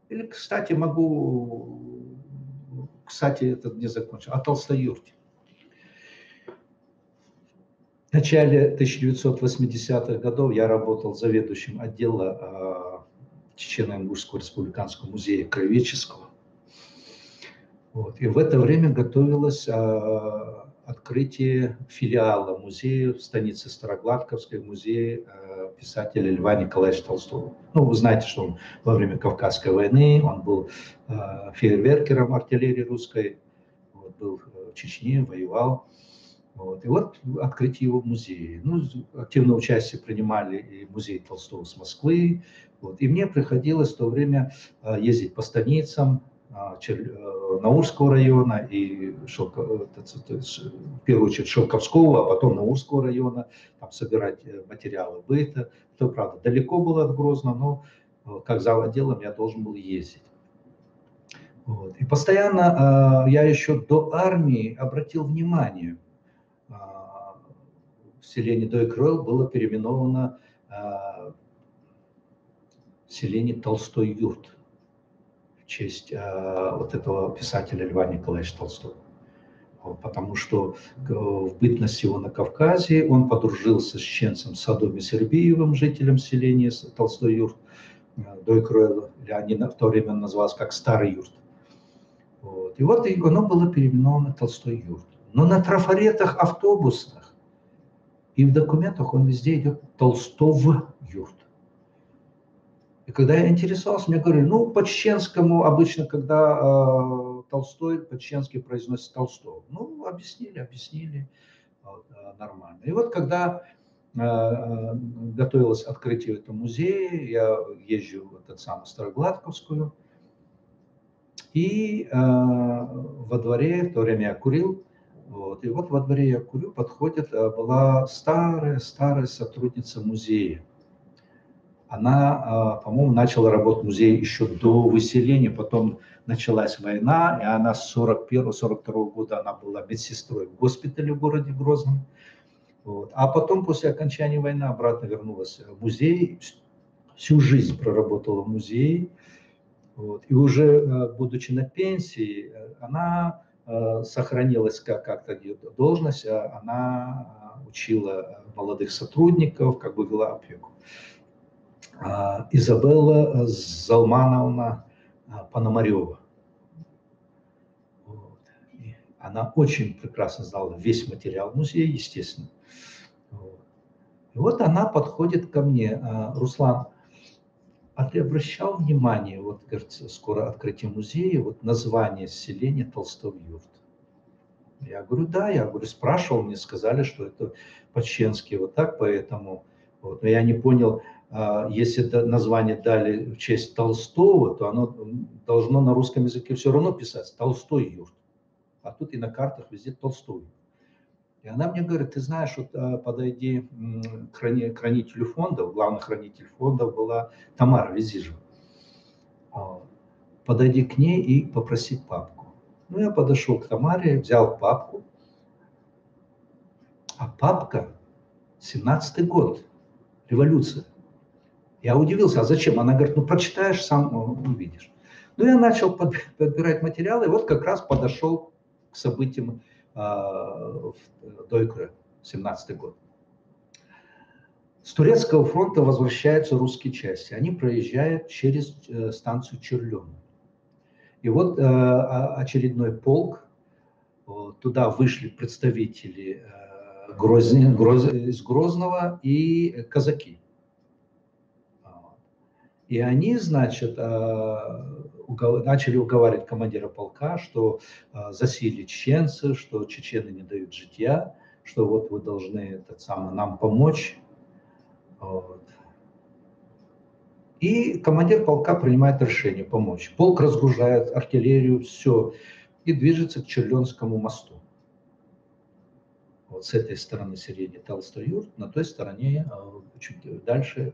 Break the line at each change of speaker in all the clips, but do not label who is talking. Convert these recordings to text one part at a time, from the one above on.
Или, кстати, это не закончил, о Толстоюрте. В начале 1980-х годов я работал заведующим отдела Чечено-Ингушского республиканского музея краеведческого. Вот. И в это время готовилось открытие филиала музея в станице Старогладковской, музее писателя Льва Николаевича Толстого. Ну, вы знаете, что он во время Кавказской войны, он был фейерверкером артиллерии русской, вот, был в Чечне, воевал. Вот. И вот открытие его музея. Ну, активное участие принимали и музей Толстого с Москвы. Вот. И мне приходилось в то время ездить по станицам Наурского района и в первую очередь Шелковского, а потом Наурского района, там собирать материалы быта. Это, правда, далеко было от Грозного, но как зав. Отделом я должен был ездить. Вот. И постоянно я еще до армии обратил внимание, селение Дойкройл было переименовано в селение Толстой Юрт в честь вот этого писателя Льва Николаевича Толстого. Вот, потому что в бытность его на Кавказе он подружился с чеченцем Садоми Сербиевым, жителем селения Толстой Юрт, Дойкройл, они в то время называлось как Старый Юрт. Вот. И вот оно было переименовано Толстой Юрт. Но на трафаретах автобусных и в документах он везде идет Толстов Юрт. И когда я интересовался, мне говорили, ну, по-чеченскому обычно, когда Толстой, по-чеченски произносится Толстого. Ну, объяснили, нормально. И вот когда готовилось открытие этого музея, я езжу в этот самый Старогладковскую, и во дворе, в то время я курил, вот, и вот во дворе я курю, подходит, была старая сотрудница музея. Она, по-моему, начала работать в музее еще до выселения, потом началась война, и она с 41-42 года она была медсестрой в госпитале в городе Грозном. Вот. А потом, после окончания войны, обратно вернулась в музей, всю жизнь проработала в музее. Вот. И уже будучи на пенсии, она сохранилась как-то ее должность, она учила молодых сотрудников, как бы вела опеку. Изабелла Залмановна Пономарева. Вот. Она очень прекрасно знала весь материал музея, естественно. Вот. И вот она подходит ко мне: Руслан, а ты обращал внимание, вот, кажется, скоро открытие музея, вот название селения Толстов Юрт? Я говорю, да, спрашивал, мне сказали, что это по-чеченски вот так, поэтому, вот, но я не понял, если это название дали в честь Толстого, то оно должно на русском языке все равно писаться Толстой Юрт, а тут и на картах везде Толстой. И она мне говорит, ты знаешь, вот подойди к хранителю фондов, главный хранитель фондов была Тамара Визижева. Подойди к ней и попроси папку. Ну, я подошел к Тамаре, взял папку, а папка 17-й год, революция. Я удивился, а зачем? Она говорит, ну, прочитаешь, сам увидишь. Ну, я начал подбирать материалы, и вот как раз подошел к событиям в Дойкре, 17-й год. С турецкого фронта возвращаются русские части. Они проезжают через станцию Черлёна. И вот очередной полк, туда вышли представители из Грозного и казаки. И они, значит, начали уговаривать командира полка, что засели чеченцы, что чечены не дают житья, что вот вы должны нам помочь. Вот. И командир полка принимает решение помочь. Полк разгружает артиллерию, все, и движется к Черлёнскому мосту. Вот с этой стороны селения Толстой Юрт, на той стороне чуть дальше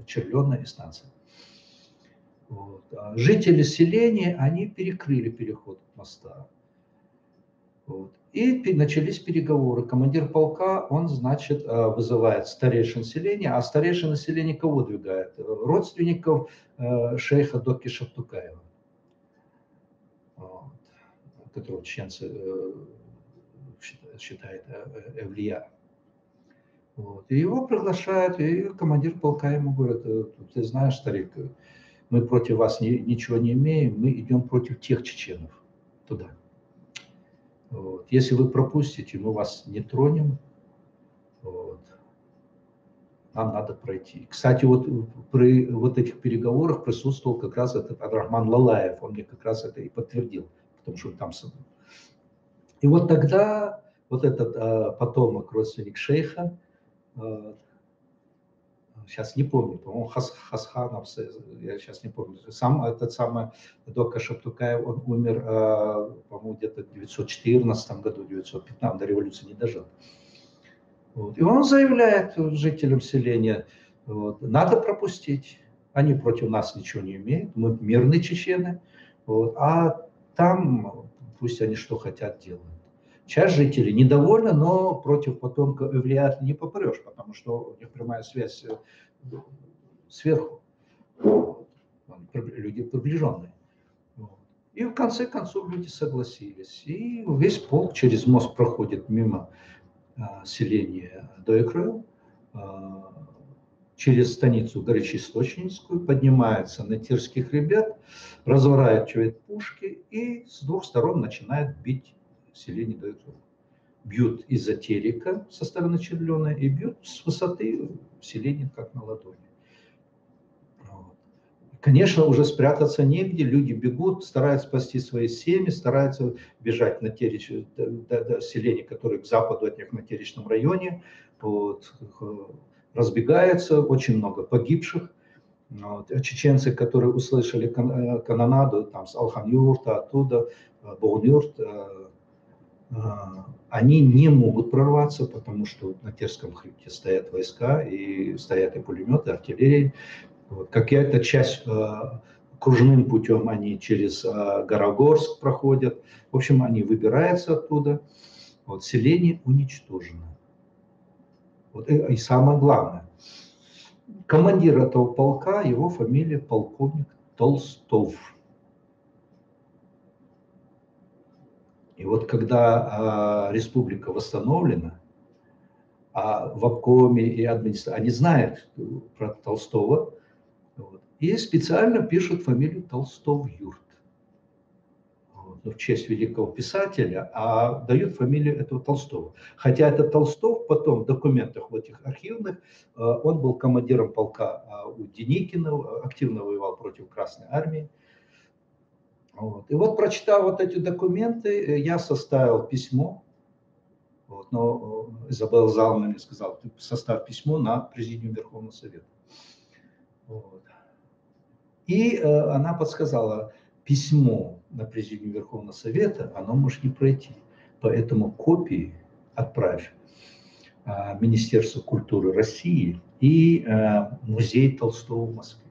Черлёна и станция. Вот. Жители селения, они перекрыли переход моста. Вот. И начались переговоры. Командир полка, он, значит, вызывает старейшин селения, а старейшин населения кого двигает? Родственников шейха Доки Шаптукаева, вот, которого чеченцы считают эвлия. Вот. И его приглашают, и командир полка ему говорит: ты знаешь, старик, мы против вас ничего не имеем, мы идем против тех чеченов туда. Вот. Если вы пропустите, мы вас не тронем. Вот. Нам надо пройти. Кстати, вот при вот этих переговорах присутствовал как раз этот Абдрахман Лалаев. Он мне как раз это и подтвердил, потому что он там сам. И вот тогда вот этот потомок, родственник шейха, сейчас не помню, по-моему, Хасханов, я сейчас не помню. Сам этот самый Дока Шаптукаев, он умер, по-моему, где-то в 914 году, 915, до революции не дожил. Вот. И он заявляет жителям селения: вот, надо пропустить, они против нас ничего не имеют, мы мирные чечены, вот, а там пусть они что хотят делают. Часть жителей недовольна, но против потомка эвлия не попрешь, потому что у них прямая связь сверху, люди приближенные. И в конце концов люди согласились. И весь полк через мост проходит мимо селения Дойкрыл, через станицу Горячеисточническую, поднимается на Тирских ребят, разворачивает пушки и с двух сторон начинает бить селение Дойкрыл. Бьют из-за Терека со стороны Черленой и бьют с высоты селения как на ладони. Вот. Конечно, уже спрятаться негде, люди бегут, стараются спасти свои семьи, стараются бежать на Тереч, до селений, которые к западу от них на Теречном районе. Вот. Разбегаются, очень много погибших. Вот. Чеченцы, которые услышали канонаду там, с Алхан-Юрта, оттуда, Богун-Юрт, они не могут прорваться, потому что на Терском хребте стоят войска, и стоят и пулеметы, артиллерия. Вот. Какая-то часть кружным путем они через Горогорск проходят. В общем, они выбираются оттуда. Вот. Селение уничтожено. Вот. И самое главное, командир этого полка, его фамилия полковник Толстов. И вот когда республика восстановлена, в обкоме и администрации, они знают про Толстого, вот, и специально пишут фамилию Толстов-Юрт. Вот, в честь великого писателя, а дают фамилию этого Толстого. Хотя этот Толстов потом в документах в этих архивных, он был командиром полка у Деникина, активно воевал против Красной армии. Вот. И вот, прочитав вот эти документы, я составил письмо. Вот, но Изабелла Залман мне сказала: ты составь письмо на Президиум Верховного Совета. Вот. И она подсказала: письмо на Президиум Верховного Совета, оно может не пройти. Поэтому копии отправь Министерству культуры России и Музей Толстого в Москве.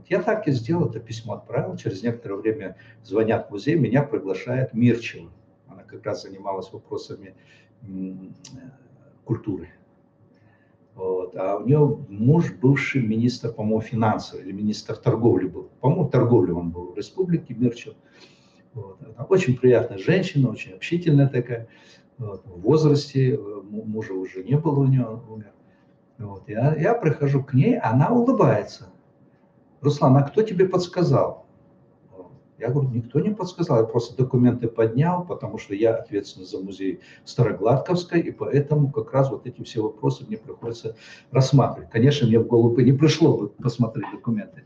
Я так и сделал, это письмо отправил. Через некоторое время звонят в музей, меня приглашает Мирчева. Она как раз занималась вопросами культуры. Вот. А у нее муж бывший министр, по-моему, финансов, или министр торговли был. По-моему, торговли он был в республике, Мирчев. Вот. Она очень приятная женщина, очень общительная такая. Вот. В возрасте, мужа уже не было у нее, он умер. Вот. Я прихожу к ней, она улыбается. Руслан, а кто тебе подсказал? Я говорю: никто не подсказал, я просто документы поднял, потому что я ответственен за музей Старогладковской, и поэтому как раз вот эти все вопросы мне приходится рассматривать. Конечно, мне в голову не пришло бы посмотреть документы.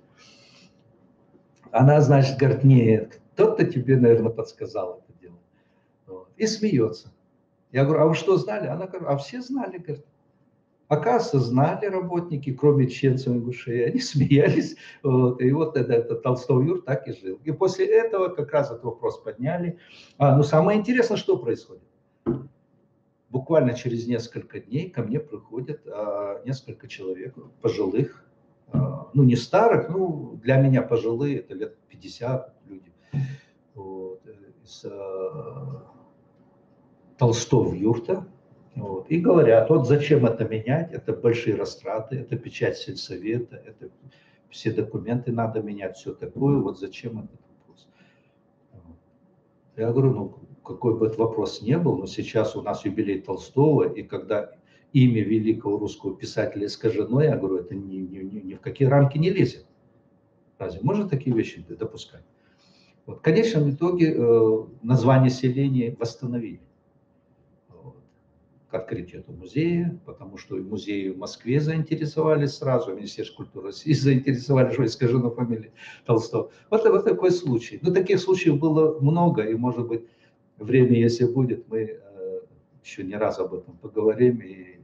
Она, значит, говорит: нет, кто-то тебе, наверное, подсказал это дело. Вот. И смеется. Я говорю: а вы что, знали? Она говорит: а все знали, говорит. Оказывается, знали работники, кроме чеченцев и гушей, они смеялись. Вот, и вот этот Толстов-Юрт так и жил. И после этого как раз этот вопрос подняли. Но самое интересное, что происходит. Буквально через несколько дней ко мне приходят несколько человек, пожилых, ну не старых, ну для меня пожилые, это лет 50 люди. Вот, из Толстов юрта. Вот, и говорят, вот зачем это менять, это большие растраты, это печать сельсовета, это все документы надо менять, все такое, вот зачем этот вопрос. Я говорю, ну какой бы это вопрос ни был, но сейчас у нас юбилей Толстого, и когда имя великого русского писателя искажено, я говорю, это ни в какие рамки не лезет. Разве можно такие вещи допускать? Вот. В конечном итоге название селения восстановили к открытию этого музея, потому что и музеи в Москве заинтересовались сразу, Министерство культуры России заинтересовали, что искажена фамилия Толстого. Вот такой случай. Но таких случаев было много, и, может быть, время, если будет, мы еще не раз об этом поговорим и